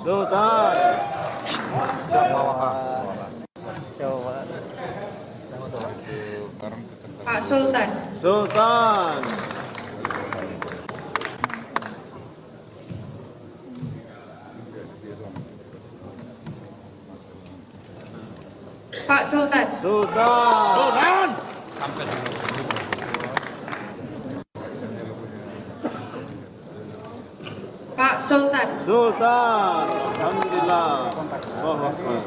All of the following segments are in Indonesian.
Sultan. Pak Sultan. Sultan. Pak Sultan. Sultan. Pak Sultan. Sultan. Alhamdulillah. Allahu Akbar.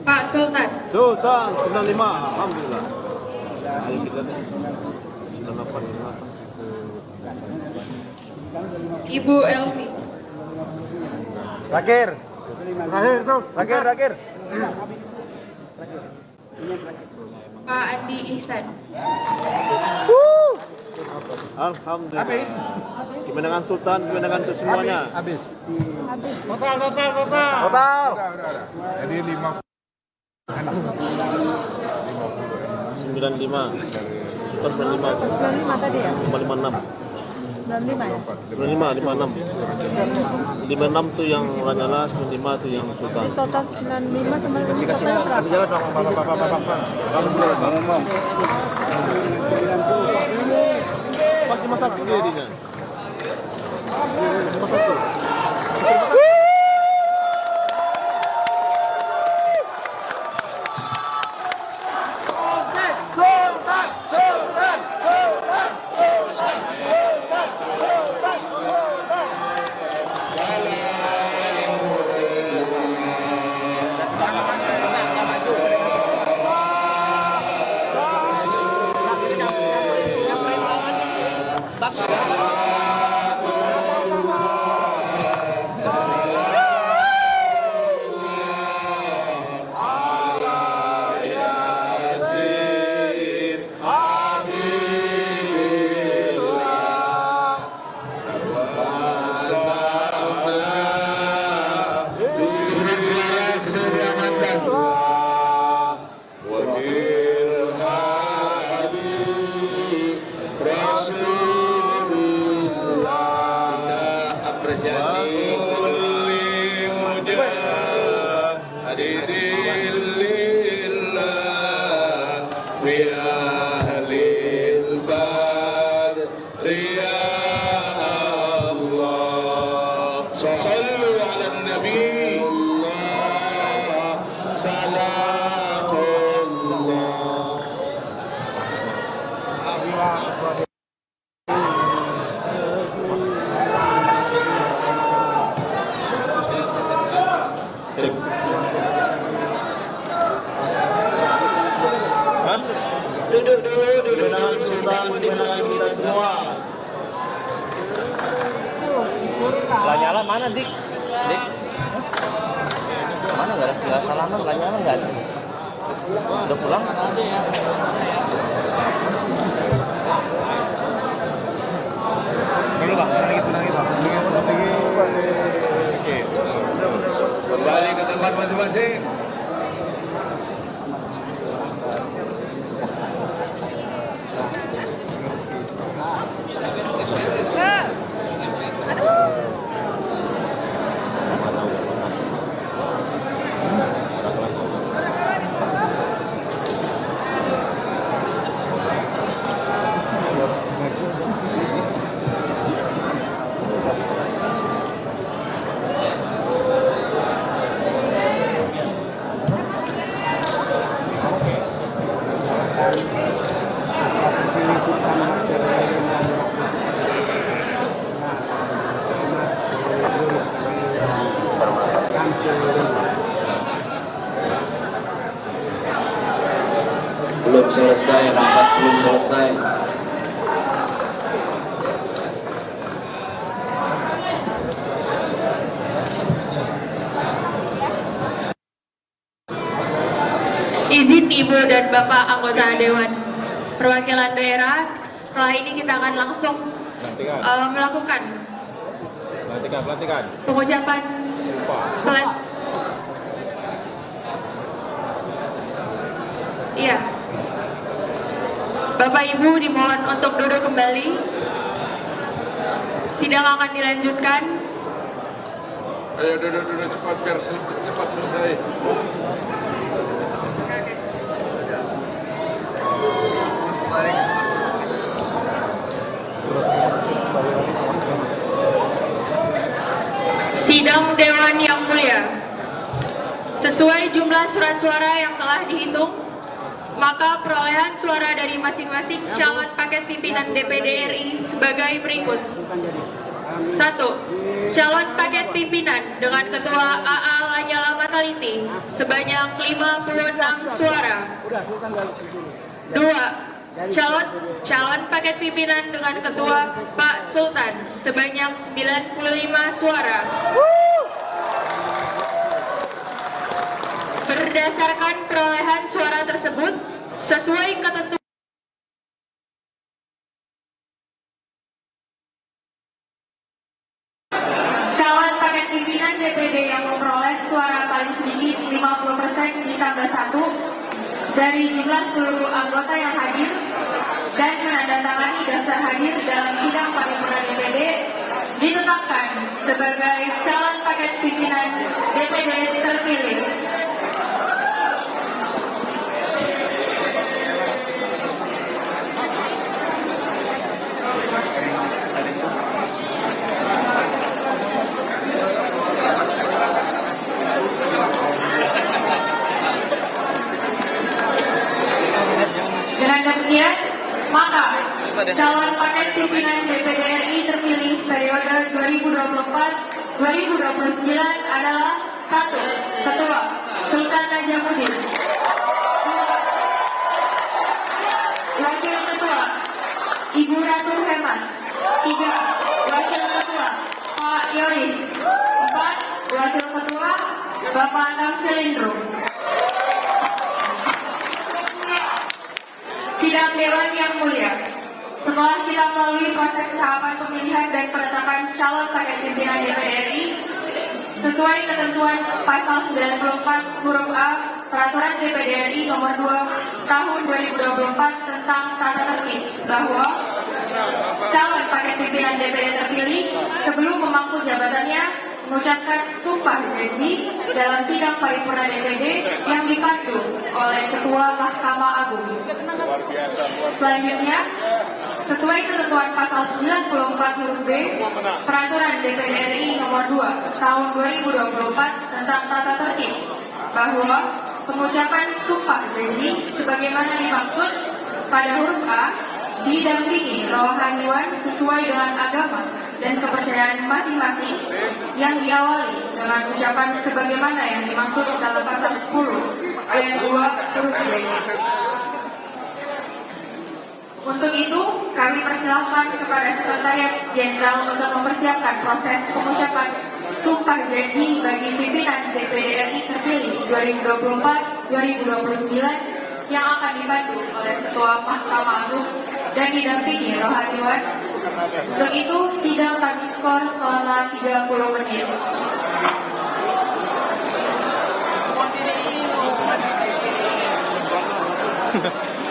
Pak Sultan. Sultan 95. Alhamdulillah. Ayo kita 985. Ibu Elvi. Terakhir tuh. Terakhir. Pak Andi Ihsan. Alhamdulillah. Kemenangan Sultan, kemenangan untuk semuanya. Habis. Total. Jadi 5 95. Sultan 95. 95 tadi ya? 56. 95 ya? 95, 56. 56 tuh yang Lanyala, 95 tuh yang Sultan. Jadi total 95 sama totalnya berapa? jalan dong, Pak. Pas 51 dia dinya. 51. Duduk dulu, kemenangan Sultan, kemenangan kita semua. Lanyala mana Dik? Dik? Mana nggak ada salaman? Lanyala nggak ada. Udah pulang? Ada ya. Dulu Bang, lagi Bang. Oke. Kembali ke tempat masing-masing. Belum selesai, rapat belum selesai. Izin Ibu dan Bapak anggota Dewan Perwakilan Daerah, setelah ini kita akan langsung melakukan Pelantikan. pengucapan Iya. Bapak Ibu dimohon untuk duduk kembali. Sidang akan dilanjutkan. Ayo duduk cepat biar cepat selesai. Sidang Dewan yang mulia, sesuai jumlah surat suara yang telah dihitung, maka perolehan suara dari masing-masing calon paket pimpinan DPD RI sebagai berikut. 1. Calon paket pimpinan dengan Ketua AA Lanyala Mataliti sebanyak 56 suara. 2. Calon paket pimpinan dengan Ketua Pak Sultan sebanyak 95 suara. Berdasarkan perolehan suara tersebut, sesuai ketentuan calon paket pimpinan DPD yang memperoleh suara paling sedikit 50% ditambah 1 dari jumlah seluruh anggota yang hadir dan menandatangani daftar hadir dalam sidang paripurna DPD ditetapkan sebagai calon paket pimpinan DPD terpilih. Dengan demikian, maka calon paket pimpinan DPD RI terpilih periode 2024-2029 adalah 1. Ketua Sultan Najamuddin. 2. Wakil Ketua Ibu Ratu Hemas. 3. Wakil Ketua Pak Yoris. 4. Wakil Ketua Bapak Tamsilindro. Sidang Dewan yang mulia, setelah sidang melalui proses tahapan pemilihan dan penetapan calon paket pimpinan DPD RI sesuai ketentuan pasal 94 huruf A Peraturan DPD RI nomor 2 tahun 2024 tentang tata tertib bahwa calon paket pimpinan DPD terpilih sebelum memangku jabatannya mengucapkan sumpah janji dalam sidang paripurna DPD yang dipandu oleh Ketua Mahkamah Agung. Selanjutnya, sesuai ketentuan pasal 94 huruf B Peraturan DPD RI nomor 2 tahun 2024 tentang tata tertib bahwa pengucapan sumpah janji sebagaimana dimaksud pada huruf A didampingi rohaniwan sesuai dengan agama dan kepercayaan masing-masing yang diawali dengan ucapan sebagaimana yang dimaksud dalam pasal 10 ayat 2 huruf B. Untuk itu, kami persilahkan kepada Sekretariat Jenderal untuk mempersiapkan proses pengucapan sumpah janji bagi pimpinan DPD RI terpilih 2024-2029 yang akan dipandu oleh Ketua Mahkamah Agung dan didampingi rohaniwan. Untuk itu, sidang kami skor selama 30 menit.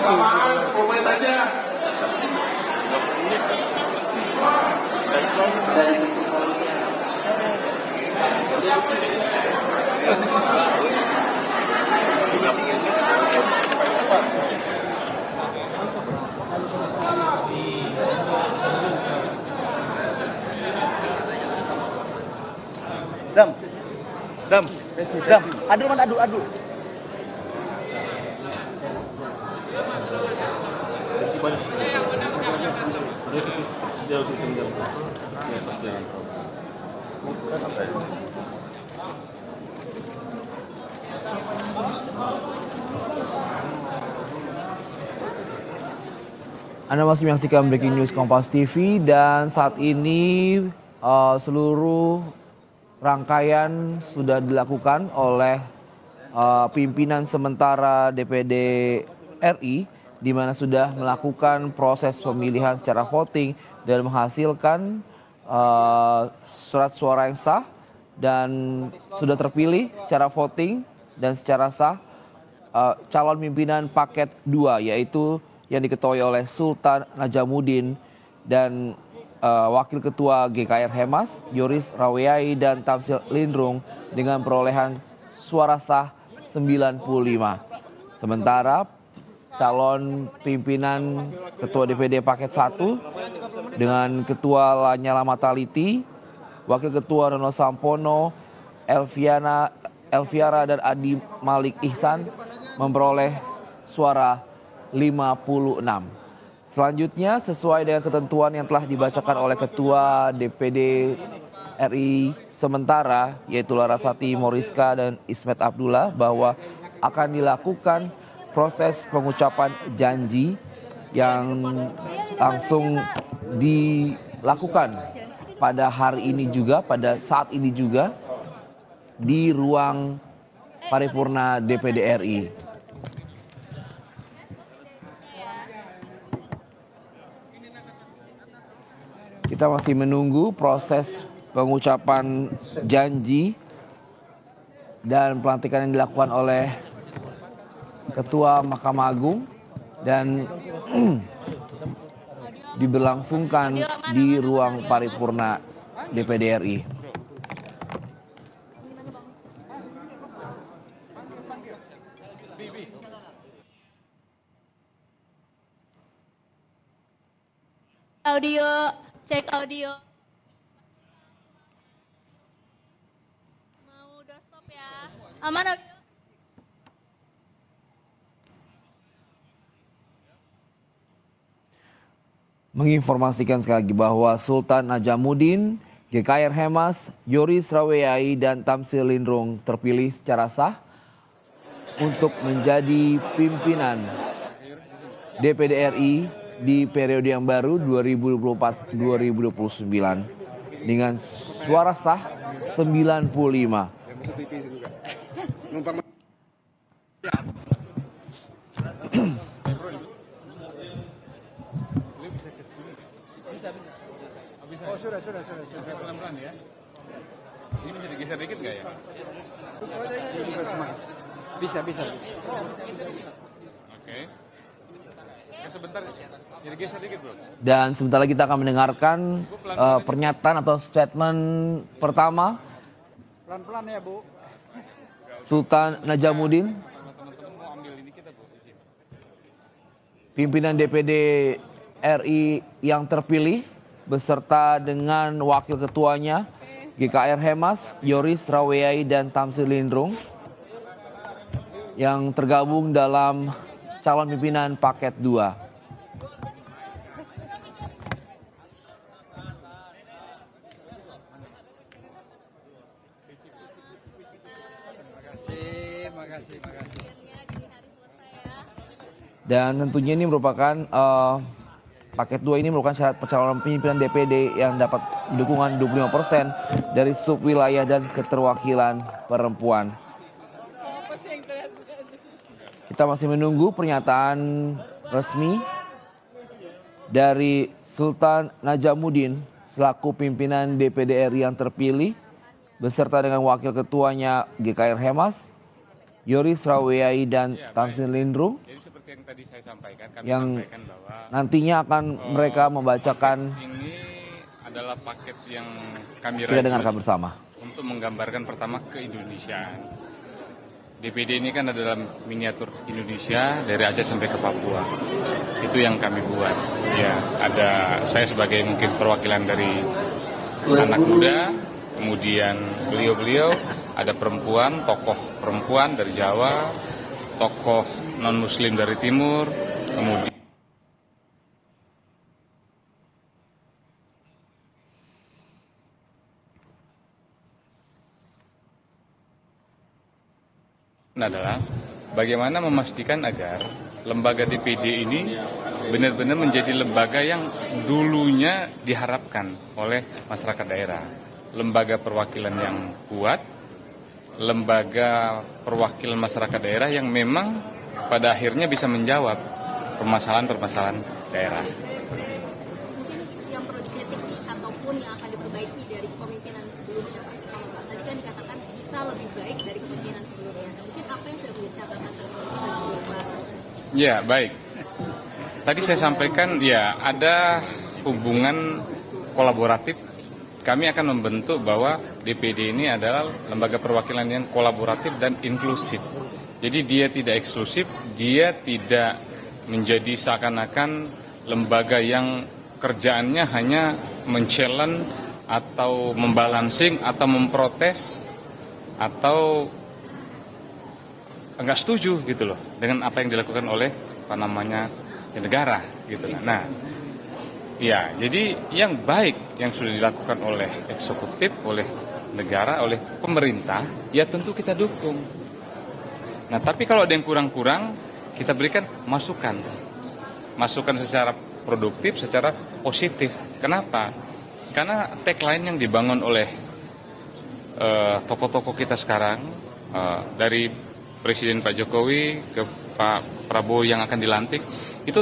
Samaan, 10 menit aja. Dam. Adul mana adul. Bensin banyak. Dia untuk sembilan. Anda masih menyaksikan Breaking News Kompas TV dan saat ini seluruh rangkaian sudah dilakukan oleh pimpinan sementara DPD RI di mana sudah melakukan proses pemilihan secara voting dan menghasilkan surat suara yang sah dan sudah terpilih secara voting dan secara sah calon pimpinan paket 2 yaitu yang diketuai oleh Sultan Najamuddin dan Wakil Ketua GKR Hemas, Yoris Raweai dan Tamsil Lindrung dengan perolehan suara sah 95. Sementara calon pimpinan Ketua DPD Paket 1 dengan Ketua Lanyala Mataliti, Wakil Ketua Rono Sampono, Elviara dan Adi Malik Ihsan memperoleh suara 56. Selanjutnya sesuai dengan ketentuan yang telah dibacakan oleh Ketua DPD RI sementara yaitu Larasati Moriska dan Ismet Abdullah bahwa akan dilakukan proses pengucapan janji yang langsung dilakukan pada hari ini juga, pada saat ini juga di ruang paripurna DPD RI. Kita masih menunggu proses pengucapan janji dan pelantikan yang dilakukan oleh Ketua Mahkamah Agung dan diberlangsungkan di ruang paripurna DPD RI. Audio, cek audio. Mau doorstop ya. Aman audio. Menginformasikan sekali lagi bahwa Sultan Najamuddin, GKR Hemas, Yoris Raweai dan Tamsil Lindrung terpilih secara sah untuk menjadi pimpinan DPD RI di periode yang baru 2024-2029 dengan suara sah 95. Sudah. Pelan-pelan ya. Ini bisa digeser dikit nggak ya? Bisa. Oke. Sebentar, jadi geser dikit bro. Dan sebentar lagi kita akan mendengarkan pernyataan atau statement pertama. Pelan-pelan ya Bu. Sultan Najamuddin, pimpinan DPD RI yang terpilih beserta dengan wakil ketuanya GKR Hemas, Yoris Raweai dan Tamsil Lindrung yang tergabung dalam calon pimpinan paket 2. Makasih. Dan tentunya ini merupakan paket 2 ini merupakan syarat pencalonan pimpinan DPD yang dapat dukungan 25% dari sub wilayah dan keterwakilan perempuan. Kita masih menunggu pernyataan resmi dari Sultan Najamuddin selaku pimpinan DPD RI yang terpilih beserta dengan wakil ketuanya GKR Hemas, Yoris Raweai dan Tamsil Lindrung. Jadi seperti yang tadi saya sampaikan, yang sampaikan bahwa nantinya akan mereka membacakan. Ini adalah paket yang kami Kita dengarkan racik bersama. untuk menggambarkan pertama keindonesiaan. DPD ini kan adalah miniatur Indonesia dari Aceh sampai ke Papua. Itu yang kami buat. Ya, ada saya sebagai mungkin perwakilan dari anak muda, kemudian beliau-beliau ada perempuan, tokoh perempuan dari Jawa, tokoh non-muslim dari timur, kemudian adalah bagaimana memastikan agar lembaga DPD ini benar-benar menjadi lembaga yang dulunya diharapkan oleh masyarakat daerah. Lembaga perwakilan yang kuat, lembaga perwakilan masyarakat daerah yang memang pada akhirnya bisa menjawab permasalahan-permasalahan daerah. Mungkin yang perlu dikritik ataupun yang akan diperbaiki dari kepemimpinan sebelumnya, Pak. Kalau tadi kan dikatakan bisa lebih baik dari kepemimpinan sebelumnya. Mungkin apa yang sudah menjadi catatan Ya, baik. Tadi saya sampaikan ya ada hubungan kolaboratif, kami akan membentuk bahwa DPD ini adalah lembaga perwakilan yang kolaboratif dan inklusif. Jadi dia tidak eksklusif, dia tidak menjadi seakan-akan lembaga yang kerjaannya hanya men-challenge atau membalancing atau memprotes atau enggak setuju gitu loh dengan apa yang dilakukan oleh negara gitu. Nah, ya, jadi yang baik yang sudah dilakukan oleh eksekutif, oleh negara, oleh pemerintah, ya tentu kita dukung. Nah, tapi kalau ada yang kurang-kurang, kita berikan masukan. Masukan secara produktif, secara positif. Kenapa? Karena tagline yang dibangun oleh tokoh-tokoh kita sekarang, dari Presiden Pak Jokowi ke Pak Prabowo yang akan dilantik, itu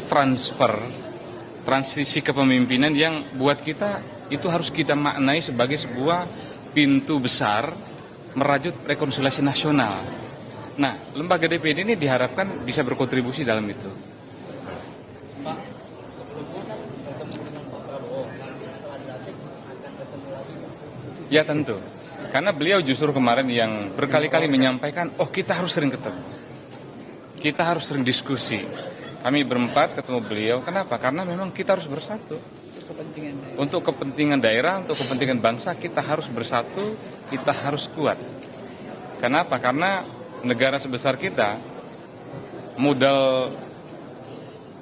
transisi kepemimpinan yang buat kita itu harus kita maknai sebagai sebuah pintu besar merajut rekonsiliasi nasional. Nah, lembaga DPD ini diharapkan bisa berkontribusi dalam itu. Pak, sebelumnya kan bertemu dengan Pak Prabowo, nanti setelah dilantik akan bertemu lagi. Ya tentu, karena beliau justru kemarin yang berkali-kali menyampaikan, kita harus sering ketemu, kita harus sering diskusi. Kami berempat ketemu beliau, kenapa? Karena memang kita harus bersatu. Untuk kepentingan daerah, untuk kepentingan bangsa, kita harus bersatu, kita harus kuat. Kenapa? Karena negara sebesar kita, modal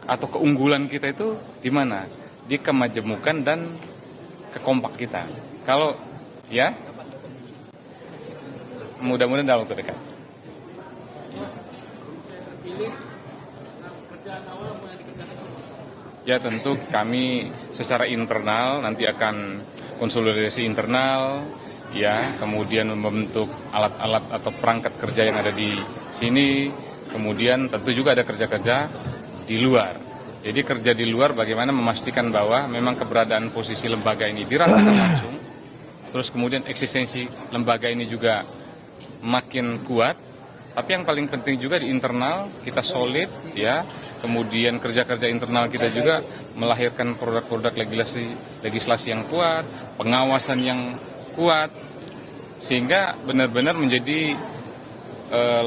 atau keunggulan kita itu di mana? Di kemajemukan dan kekompak kita. Kalau ya, mudah-mudahan dalam waktu dekat. Ya tentu kami secara internal nanti akan konsolidasi internal, ya, kemudian membentuk alat-alat atau perangkat kerja yang ada di sini, kemudian tentu juga ada kerja-kerja di luar. Jadi kerja di luar bagaimana memastikan bahwa memang keberadaan posisi lembaga ini dirasakan langsung, terus kemudian eksistensi lembaga ini juga makin kuat, tapi yang paling penting juga di internal kita solid, ya. Kemudian kerja-kerja internal kita juga melahirkan produk-produk legislasi yang kuat, pengawasan yang kuat, sehingga benar-benar menjadi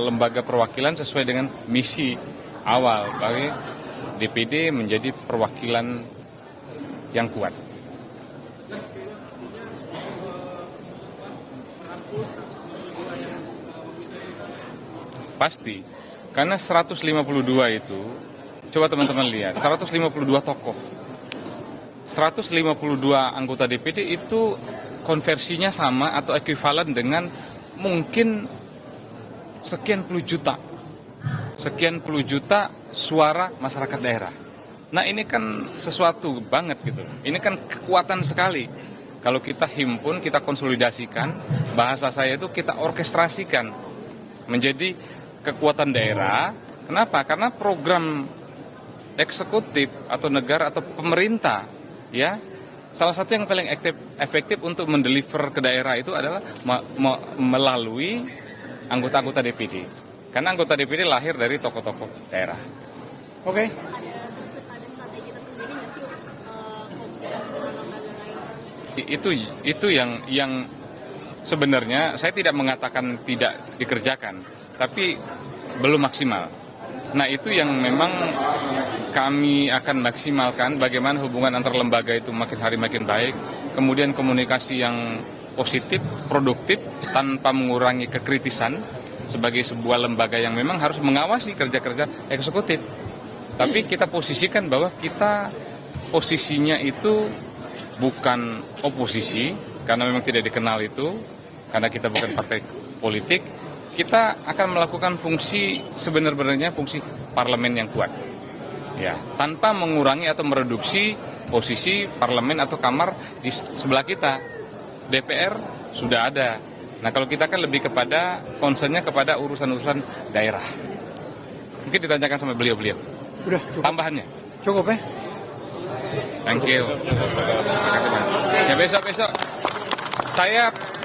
lembaga perwakilan sesuai dengan misi awal bagi DPD menjadi perwakilan yang kuat. Pasti, karena 152 itu, coba teman-teman lihat, 152 tokoh, 152 anggota DPD itu konversinya sama atau ekuivalen dengan mungkin sekian puluh juta suara masyarakat daerah. Nah ini kan sesuatu banget gitu, ini kan kekuatan sekali. Kalau kita himpun, kita konsolidasikan, bahasa saya itu kita orkestrasikan menjadi kekuatan daerah. Kenapa? Karena program eksekutif atau negara atau pemerintah, ya, salah satu yang paling efektif untuk mendeliver ke daerah itu adalah melalui anggota-anggota DPD. Karena anggota DPD lahir dari tokoh-tokoh daerah. Oke. Ada strategi tersendiri nggak sih komunikasi dengan lembaga lain? Itu yang sebenarnya saya tidak mengatakan tidak dikerjakan, tapi belum maksimal. Nah itu yang memang kami akan maksimalkan, bagaimana hubungan antar lembaga itu makin hari makin baik, kemudian komunikasi yang positif, produktif, tanpa mengurangi kekritisan sebagai sebuah lembaga yang memang harus mengawasi kerja-kerja eksekutif. Tapi kita posisikan bahwa kita posisinya itu bukan oposisi, karena memang tidak dikenal itu, karena kita bukan partai politik. Kita akan melakukan fungsi sebenarnya fungsi parlemen yang kuat, ya, tanpa mengurangi atau mereduksi posisi parlemen atau kamar di sebelah kita. DPR sudah ada. Nah kalau kita kan lebih kepada concernnya kepada urusan-urusan daerah. Mungkin ditanyakan sama beliau-beliau. Udah cukup. Tambahannya. Cukup ya? Thank you. Ya besok-besok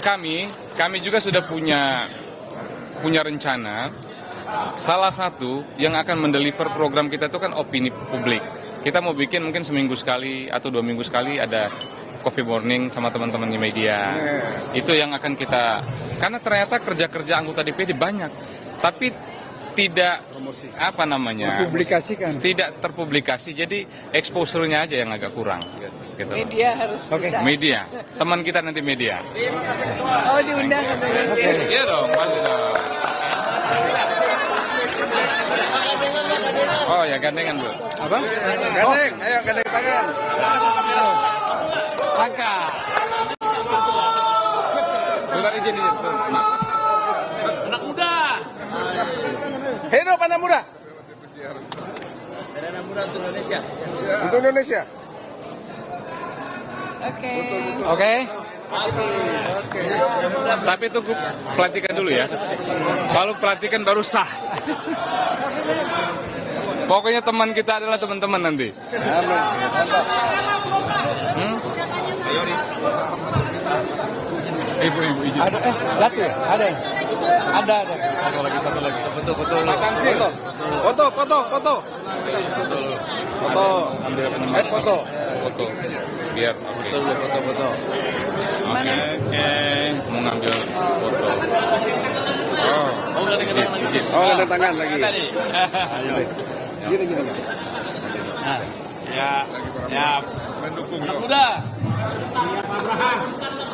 kami juga sudah punya rencana. Salah satu yang akan mendeliver program kita itu kan opini publik. Kita mau bikin mungkin seminggu sekali atau 2 minggu sekali ada Coffee Morning sama teman-teman di media. Itu yang akan kita, karena ternyata kerja-kerja anggota DPD banyak, tapi tidak Publikasikan. tidak terpublikasi, jadi exposure-nya aja yang agak kurang. Gitu. Media harus bisa. Media, teman kita nanti media. Oh, diundang katanya. Iya dong, pasti dong. Oh ya, gandengan Bu. Apa? Gandeng, ayo gandeng tangan. Langkah. Bentar izin. Anak muda. Hidup anak muda. Anak muda untuk Indonesia. Untuk Indonesia. Oke. Tapi tunggu pelantikan dulu ya. Kalau pelantikan baru sah. Pokoknya teman kita adalah teman-teman nanti. Ibu izin. Ada latu ya? Ada. Ada. Satu lagi. Foto. Ambil Foto. foto. Biar Foto. Oke. Mau ngambil foto. Izin. Oh, gandeng tangan lagi. Gini. Ya. Mendukung. Anak muda.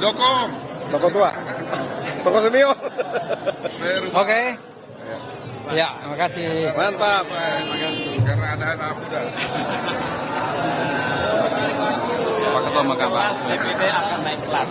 Dukung. Toko tua. Toko senior. Oke. Ya, makasih. Mantap. Karena ada anak muda. Pak Ketua Mahkamah. DPD akan naik kelas.